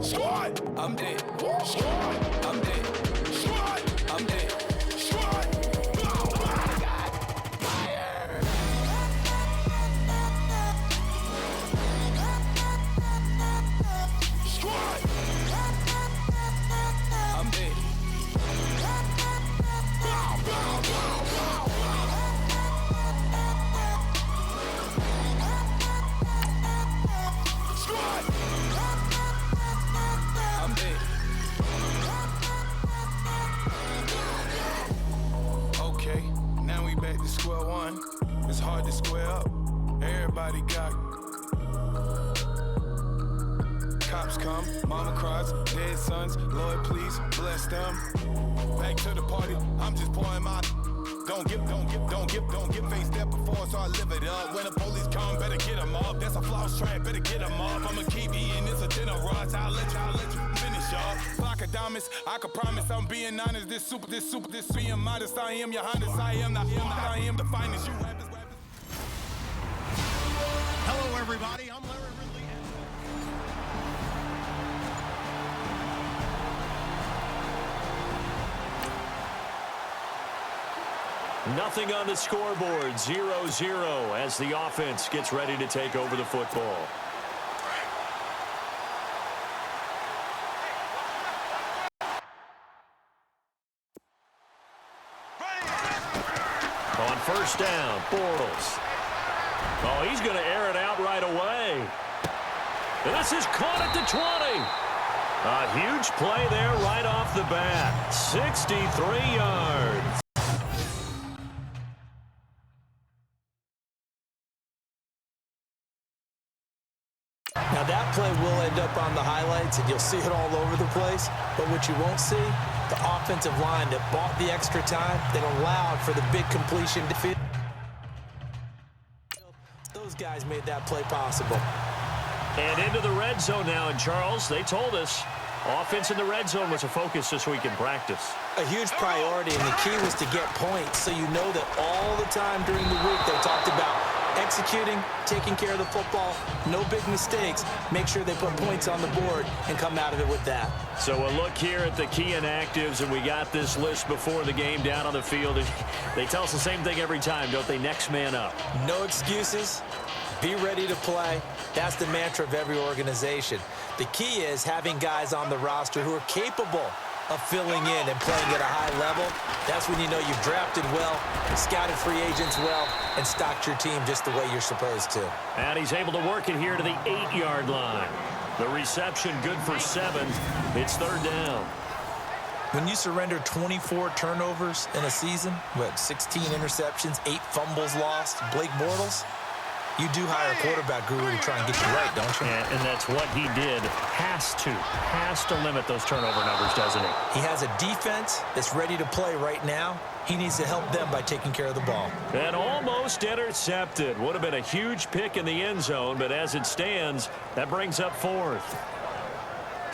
Squad, I'm dead. Squad, I'm dead. Squad, I'm dead. Squad, oh my God, fire! Squad, I'm dead. Bow, bow, bow, bow. Squad, I'm dead. Okay, now we back to square one. It's hard to square up. Everybody got cops come, mama cries, dead sons. Lord, please bless them. Back to the party. I'm just pouring my. Don't give face step before, so I live it up. When the police come, better get them up. That's a floss track, better get them up. I'ma keep eating this a dinner rush. I'll let you finish up. Flock of diamonds, I can promise I'm being honest. This being modest. I am your highness. I am the finest. You rappers. Hello, everybody. I'm Larry Ridley. Nothing on the scoreboard, 0-0 as the offense gets ready to take over the football. On first down, Bortles. Oh, he's going to air it out right away. And this is caught at the 20. A huge play there right off the bat. 63 yards. Now that play will end up on the highlights, and you'll see it all over the place. But what you won't see, the offensive line that bought the extra time, that allowed for the big completion to field. Those guys made that play possible. And into the red zone now, and Charles, they told us offense in the red zone was a focus this week in practice. A huge priority, and the key was to get points, so you know that all the time during the week they talked about executing, taking care of the football, no big mistakes, make sure they put points on the board and come out of it with that. So a look here at the key inactives, and we got this list before the game down on the field. They tell us the same thing every time, don't they? Next man up. No excuses. Be ready to play. That's the mantra of every organization. The key is having guys on the roster who are capable of filling in and playing at a high level. That's when you know you've drafted well, scouted free agents well, and stocked your team just the way you're supposed to. And he's able to work it here to the 8-yard line. The reception good for 7. It's third down. When you surrender 24 turnovers in a season, with 16 interceptions, 8 fumbles lost, Blake Bortles, you do hire a quarterback guru to try and get you right, don't you? And that's what he did. Has to limit those turnover numbers, doesn't he? He has a defense that's ready to play right now. He needs to help them by taking care of the ball. And almost intercepted. Would have been a huge pick in the end zone, but as it stands, that brings up 4th.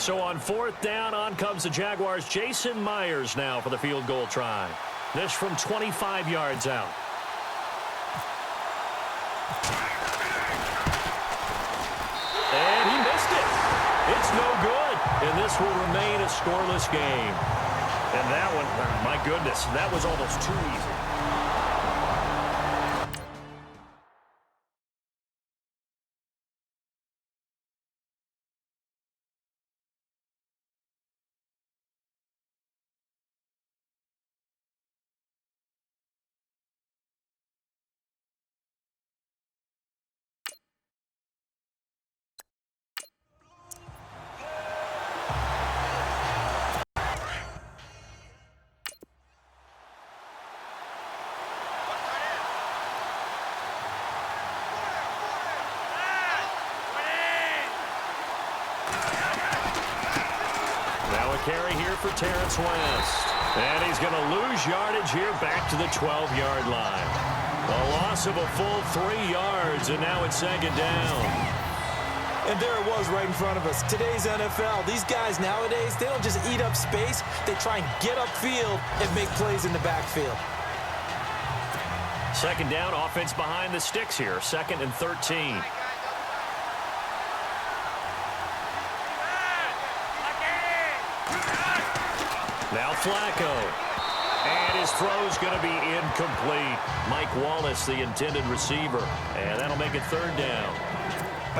So on 4th down, on comes the Jaguars. Jason Myers now for the field goal try. This from 25 yards out. And he missed it. It's no good. And this will remain a scoreless game. And that one, my goodness, that was almost too easy. Carry here for Terrence West. And he's going to lose yardage here back to the 12-yard line. A loss of a full 3 yards, and now it's 2nd down. And there it was right in front of us. Today's NFL, these guys nowadays, they don't just eat up space. They try and get upfield and make plays in the backfield. 2nd down, offense behind the sticks here. 2nd and 13. Now Flacco. And his throw's going to be incomplete. Mike Wallace, the intended receiver. And that'll make it third down.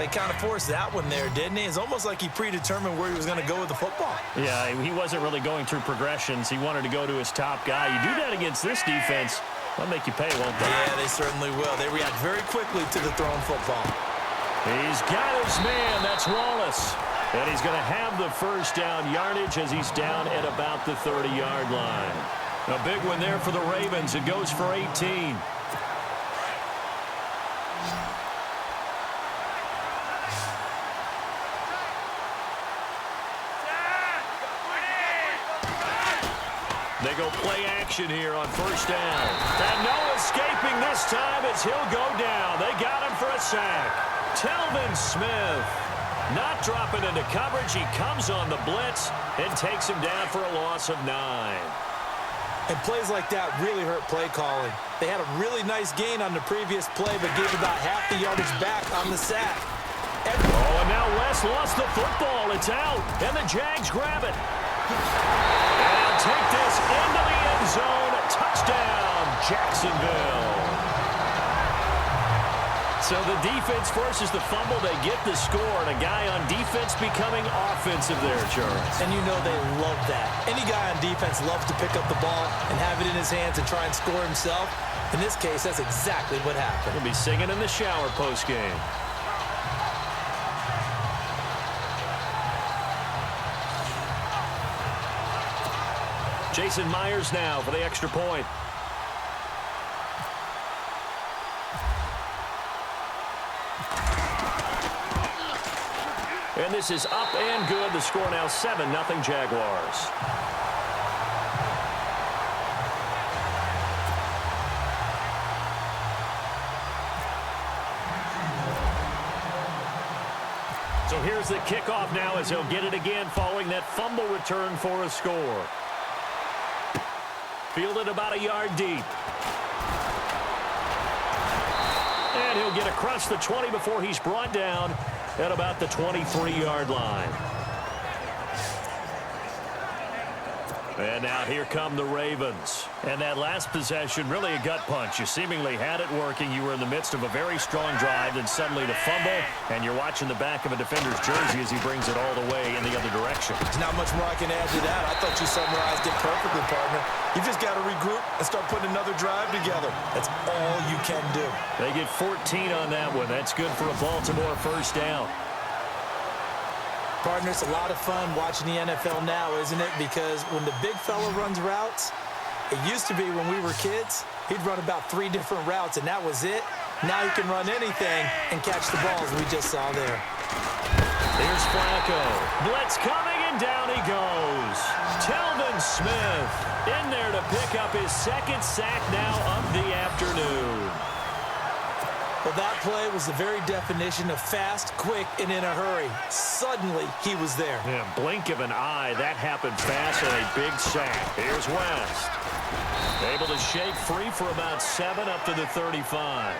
He kind of forced that one there, didn't he? It's almost like he predetermined where he was going to go with the football. Yeah, he wasn't really going through progressions. He wanted to go to his top guy. You do that against this defense, they'll make you pay, won't they? Yeah, they certainly will. They react very quickly to the thrown football. He's got his man. That's Wallace. And he's going to have the first down yardage as he's down at about the 30-yard line. A big one there for the Ravens. It goes for 18. They go play action here on first down. And no escaping this time as he'll go down. They got him for a sack. Telvin Smith not dropping into coverage. He comes on the blitz and takes him down for a loss of 9. And plays like that really hurt play calling. They had a really nice gain on the previous play, but gave about half the yardage back on the sack. And now West lost the football. It's out, and the Jags grab it. And take this into the end zone. Touchdown, Jacksonville. So the defense forces the fumble. They get the score, and a guy on defense becoming offensive there, Charles. And you know they love that. Any guy on defense loves to pick up the ball and have it in his hands and try and score himself. In this case, that's exactly what happened. He'll be singing in the shower post-game. Jason Myers now for the extra point. And this is up and good. The score now 7-0 Jaguars. So here's the kickoff now as he'll get it again following that fumble return for a score. Fielded about a yard deep. And he'll get across the 20 before he's brought down at about the 23-yard line. And now here come the Ravens. And that last possession, really a gut punch. You seemingly had it working. You were in the midst of a very strong drive, then suddenly the fumble, and you're watching the back of a defender's jersey as he brings it all the way in the other direction. There's not much more I can add to that. I thought you summarized it perfectly, partner. You just got to regroup and start putting another drive together. That's all you can do. They get 14 on that one. That's good for a Baltimore first down. Partner, it's a lot of fun watching the NFL now, isn't it? Because when the big fella runs routes, it used to be when we were kids, he'd run about 3 different routes, and that was it. Now he can run anything and catch the balls we just saw there. Here's Flacco. Blitz coming, and down he goes. Telvin Smith in there to pick up his second sack now of the afternoon. Well, that play was the very definition of fast, quick, and in a hurry. Suddenly, he was there. Yeah, blink of an eye. That happened fast and a big sack. Here's West. Able to shake free for about 7 up to the 35.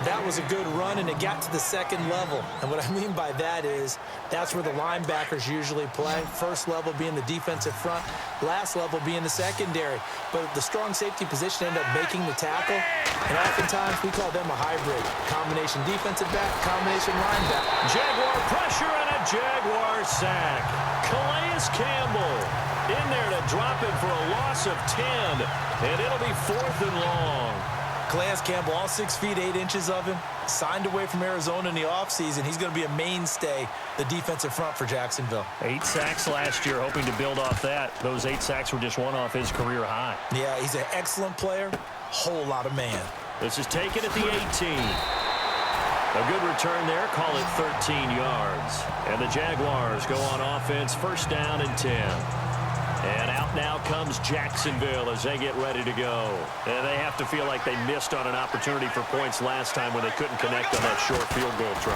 That was a good run, and it got to the second level. And what I mean by that is that's where the linebackers usually play. First level being the defensive front, last level being the secondary. But the strong safety position ended up making the tackle, and oftentimes we call them a hybrid. Combination defensive back, combination linebacker. Jaguar pressure and a Jaguar sack. Calais Campbell in there to drop it for a loss of 10, and it'll be 4th and long. Calais Campbell, all 6 feet 8 inches of him, signed away from Arizona in the offseason. He's going to be a mainstay, the defensive front for Jacksonville. 8 sacks last year, hoping to build off that. Those 8 sacks were just one off his career high. Yeah, he's an excellent player, whole lot of man. This is taken at the 18. A good return there, call it 13 yards. And the Jaguars go on offense, first down and 10. And out now comes Jacksonville as they get ready to go. And they have to feel like they missed on an opportunity for points last time when they couldn't connect on that short field goal try.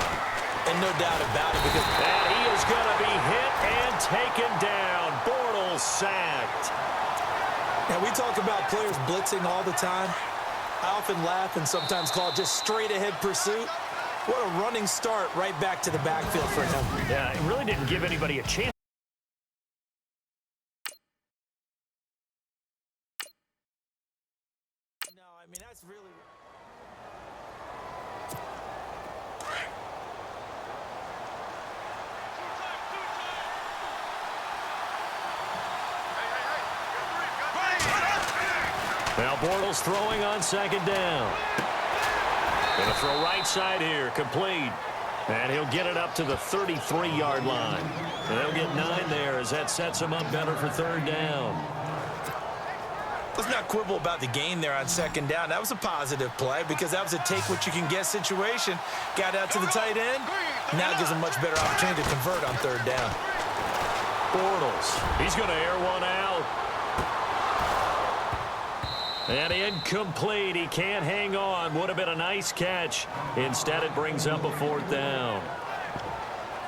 And no doubt about it. Because and he is going to be hit and taken down. Bortles sacked. Now, we talk about players blitzing all the time. I often laugh and sometimes call it just straight-ahead pursuit. What a running start right back to the backfield for him. Yeah, it really didn't give anybody a chance. Now Bortles throwing on second down. Going to throw right side here, complete. And he'll get it up to the 33-yard line. And they'll get 9 there as that sets him up better for third down. Let's not quibble about the gain there on second down. That was a positive play because that was a take-what-you-can-get situation. Got out to the tight end. Now gives him much better opportunity to convert on third down. Bortles, he's going to air one out. And incomplete. He can't hang on. Would have been a nice catch. Instead, it brings up a fourth down.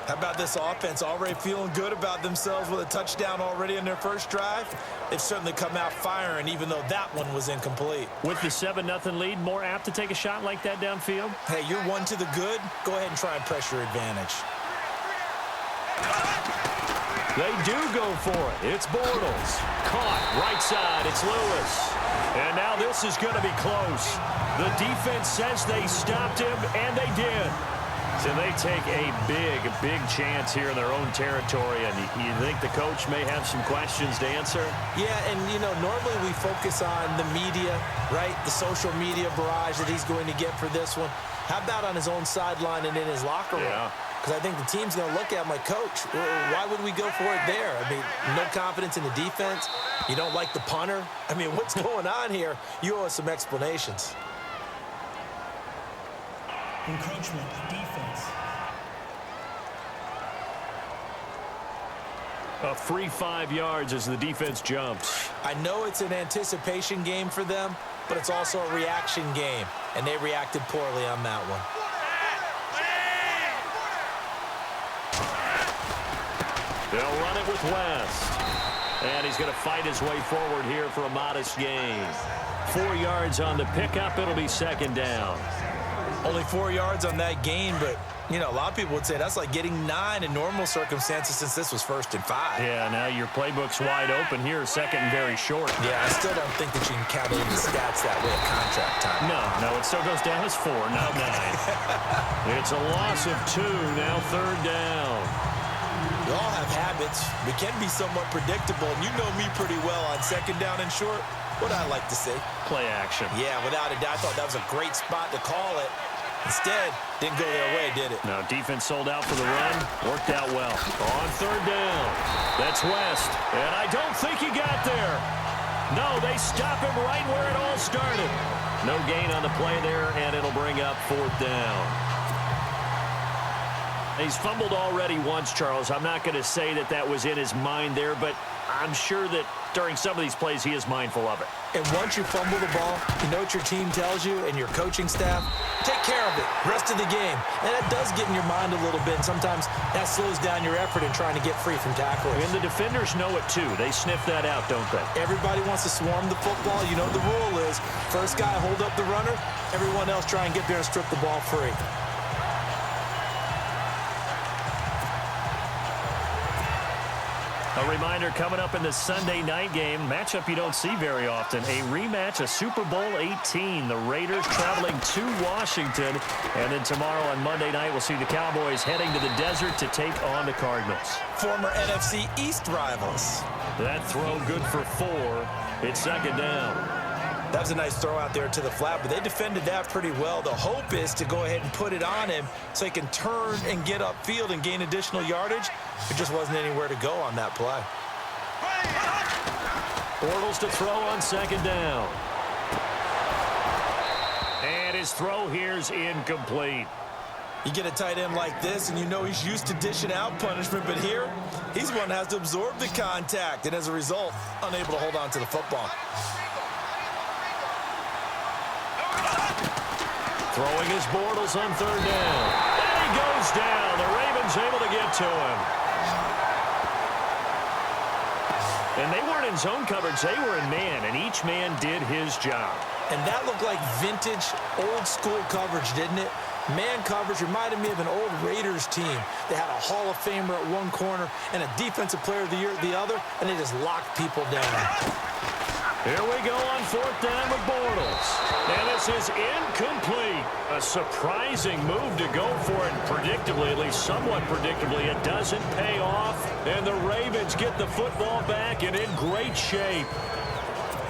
How about this offense already feeling good about themselves with a touchdown already in their first drive? They've certainly come out firing, even though that one was incomplete. With the 7-0 lead, more apt to take a shot like that downfield? Hey, you're one to the good. Go ahead and try and press your advantage. They do go for it. It's Bortles. Caught. Right side. It's Lewis. And now this is going to be close. The defense says they stopped him, and they did. So they take a big chance here in their own territory. And you think the coach may have some questions to answer? Yeah, and, you know, normally we focus on the media, right? The social media barrage that he's going to get for this one. How about on his own sideline and in his locker room? Yeah. Because I think the team's going to look at him like, Coach, why would we go for it there? I mean, no confidence in the defense. You don't like the punter. I mean, what's going on here? You owe us some explanations. Encroachment defense. A free 5 yards as the defense jumps. I know it's an anticipation game for them, but it's also a reaction game, and they reacted poorly on that one. They'll run it with West. And he's going to fight his way forward here for a modest gain. 4 yards on the pickup. It'll be second down. Only 4 yards on that gain, but, you know, a lot of people would say that's like getting 9 in normal circumstances since this was 1st and 5. Yeah, now your playbook's wide open here, second and very short. Yeah, I still don't think that you can count it in the stats that way at contract time. No, it still goes down as 4, not 9. It's a loss of 2, now third down. We all have habits. We can be somewhat predictable, and you know me pretty well on second down and short. What I like to see. Play action. Yeah, without a doubt, I thought that was a great spot to call it. Instead, didn't go their way, did it? No, defense sold out for the run. Worked out well. On third down. That's West. And I don't think he got there. No, they stop him right where it all started. No gain on the play there, and it'll bring up fourth down. He's fumbled already once, Charles. I'm not going to say that that was in his mind there, but I'm sure that during some of these plays he is mindful of it. And once you fumble the ball, you know what your team tells you and your coaching staff? Take care of it rest of the game. And that does get in your mind a little bit. And sometimes that slows down your effort in trying to get free from tacklers. And the defenders know it too. They sniff that out, don't they? Everybody wants to swarm the football. You know the rule is first guy hold up the runner, everyone else try and get there and strip the ball free. A reminder coming up in the Sunday night game, matchup you don't see very often, a rematch of Super Bowl 18. The Raiders traveling to Washington, and then tomorrow on Monday night we'll see the Cowboys heading to the desert to take on the Cardinals. Former NFC East rivals. That throw good for 4. It's second down. That was a nice throw out there to the flat, but they defended that pretty well. The hope is to go ahead and put it on him so he can turn and get upfield and gain additional yardage. There just wasn't anywhere to go on that play. Bortles to throw on second down. And his throw here's incomplete. You get a tight end like this, and you know he's used to dishing out punishment, but here, he's one that has to absorb the contact, and as a result, unable to hold on to the football. Throwing his Bortles on third down. And he goes down. The Ravens able to get to him. And they weren't in zone coverage. They were in man, and each man did his job. And that looked like vintage, old-school coverage, didn't it? Man coverage reminded me of an old Raiders team. They had a Hall of Famer at one corner and a Defensive Player of the Year at the other, and they just locked people down. Here we go on fourth down with Bortles. And this is incomplete. A surprising move to go for it. Predictably, at least somewhat predictably, it doesn't pay off. And the Ravens get the football back and in great shape.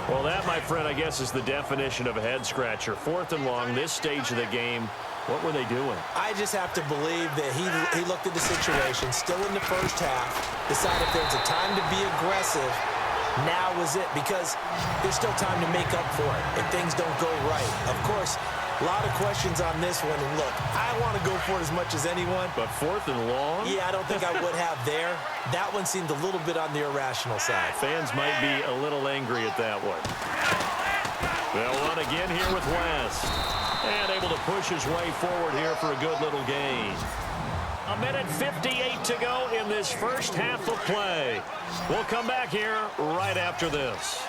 Well, that, my friend, I guess is the definition of a head-scratcher. 4th and long, this stage of the game. What were they doing? I just have to believe that he looked at the situation, still in the first half, decided if there's a time to be aggressive, now was it, because there's still time to make up for it if things don't go right. Of course, a lot of questions on this one, and look, I want to go for it as much as anyone. But 4th and long? Yeah, I don't think I would have there. That one seemed a little bit on the irrational side. Fans might be a little angry at that one. They'll run again here with West. And able to push his way forward here for a good little gain. 1:58 to go in this first half of play. We'll come back here right after this.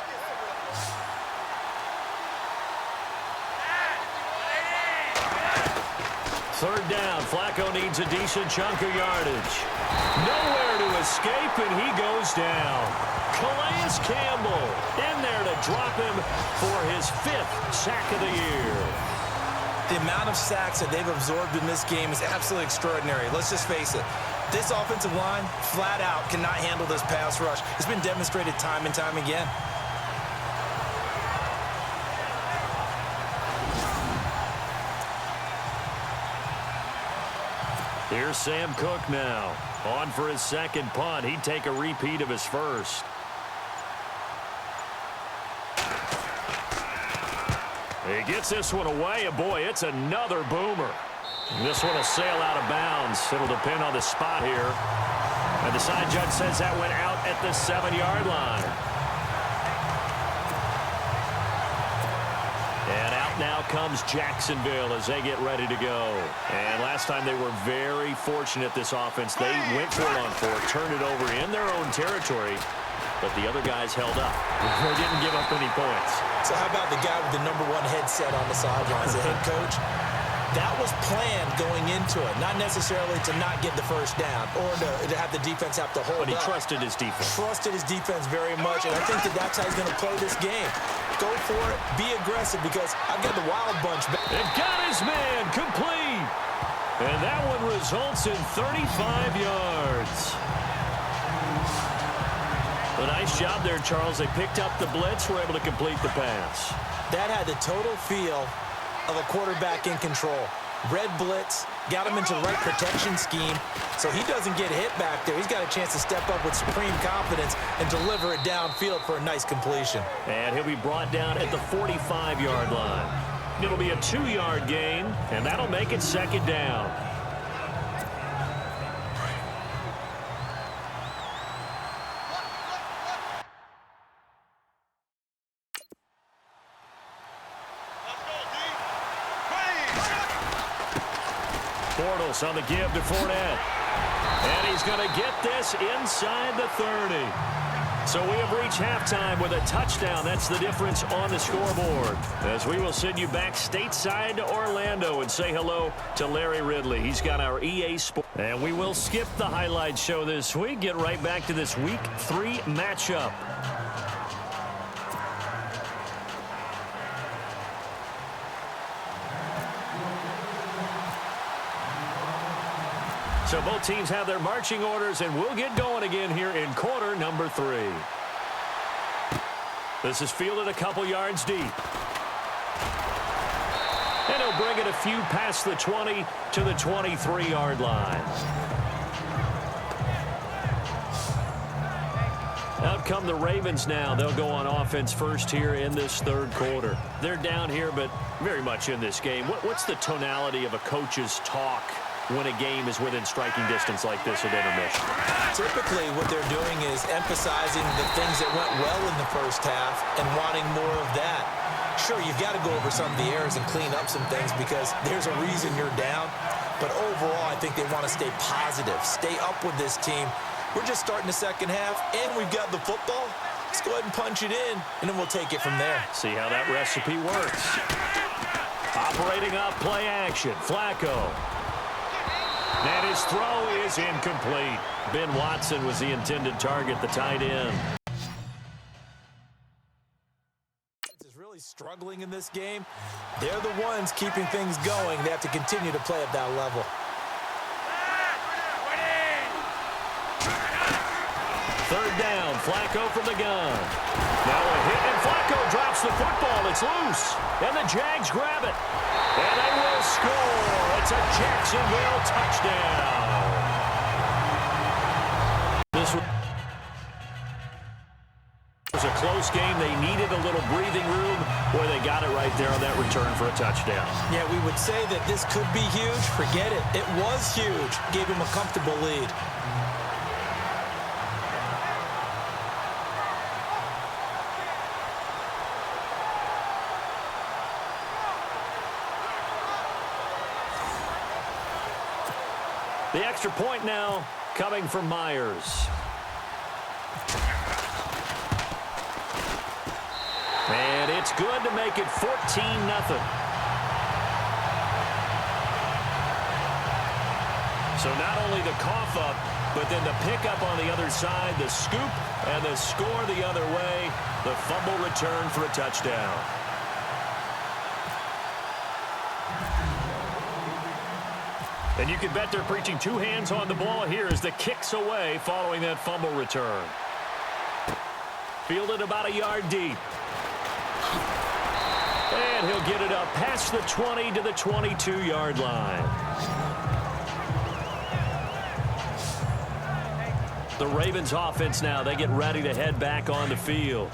Third down. Flacco needs a decent chunk of yardage. Nowhere to escape, and he goes down. Calais Campbell in there to drop him for his 5th sack of the year. The amount of sacks that they've absorbed in this game is absolutely extraordinary. Let's just face it. This offensive line, flat out, cannot handle this pass rush. It's been demonstrated time and time again. Here's Sam Cook now. On for his second punt. He'd take a repeat of his first. He gets this one away, and boy, it's another boomer. This one will sail out of bounds. It'll depend on the spot here. And the side judge says that went out at the 7-yard line. And out now comes Jacksonville as they get ready to go. And last time they were very fortunate, this offense. They went for it on 4, turned it over in their own territory, but the other guys held up. They didn't give up any points. So how about the guy with the #1 headset on the sidelines, the head coach? That was planned going into it, not necessarily to not get the first down or to have the defense have to hold But he up. trusted his defense. Trusted his defense very much, and I think that's how he's going to play this game. Go for it, be aggressive, because I've got the wild bunch back. They've got his man complete. And that one results in 35 yards. A nice job there, Charles. They picked up the blitz, were able to complete the pass. That had the total feel of a quarterback in control. Red blitz, got him into the right protection scheme, so he doesn't get hit back there. He's got a chance to step up with supreme confidence and deliver it downfield for a nice completion. And he'll be brought down at the 45-yard line. It'll be a 2-yard gain, and that'll make it 2nd down. Bortles on the give to Fournette. And he's going to get this inside the 30. So we have reached halftime with a touchdown. That's the difference on the scoreboard. As we will send you back stateside to Orlando and say hello to Larry Ridley. He's got our EA Sports. And we will skip the highlight show this week. Get right back to this Week 3 matchup. So both teams have their marching orders, and we'll get going again here in quarter number 3. This is fielded a couple yards deep. And he'll bring it a few past the 20 to the 23-yard line. Out come the Ravens now. They'll go on offense first here in this 3rd quarter. They're down here, but very much in this game. What's the tonality of a coach's talk when a game is within striking distance like this at intermission? Typically, what they're doing is emphasizing the things that went well in the first half and wanting more of that. Sure, you've got to go over some of the errors and clean up some things because there's a reason you're down. But overall, I think they want to stay positive, stay up with this team. We're just starting the second half, and we've got the football. Let's go ahead and punch it in, and then we'll take it from there. See how that recipe works. Operating up play action. Flacco. And his throw is incomplete. Ben Watson was the intended target, the tight end. Is really struggling in this game. They're the ones keeping things going. They have to continue to play at that level. 3rd down. Flacco from the gun. Now a hit, and Flacco drops the football. It's loose. And the Jags grab it. And they will score. It's a Jacksonville touchdown. This was a close game. They needed a little breathing room. Boy, they got it right there on that return for a touchdown. Yeah, we would say that this could be huge. Forget it. It was huge. Gave him a comfortable lead. The extra point now coming from Myers. And it's good to make it 14-0. So not only the cough up, but then the pickup on the other side, the scoop, and the score the other way. The fumble return for a touchdown. And you can bet they're preaching 2 hands on the ball here as the kick's away following that fumble return. Fielded about a yard deep. And he'll get it up past the 20 to the 22-yard line. The Ravens offense now, they get ready to head back on the field.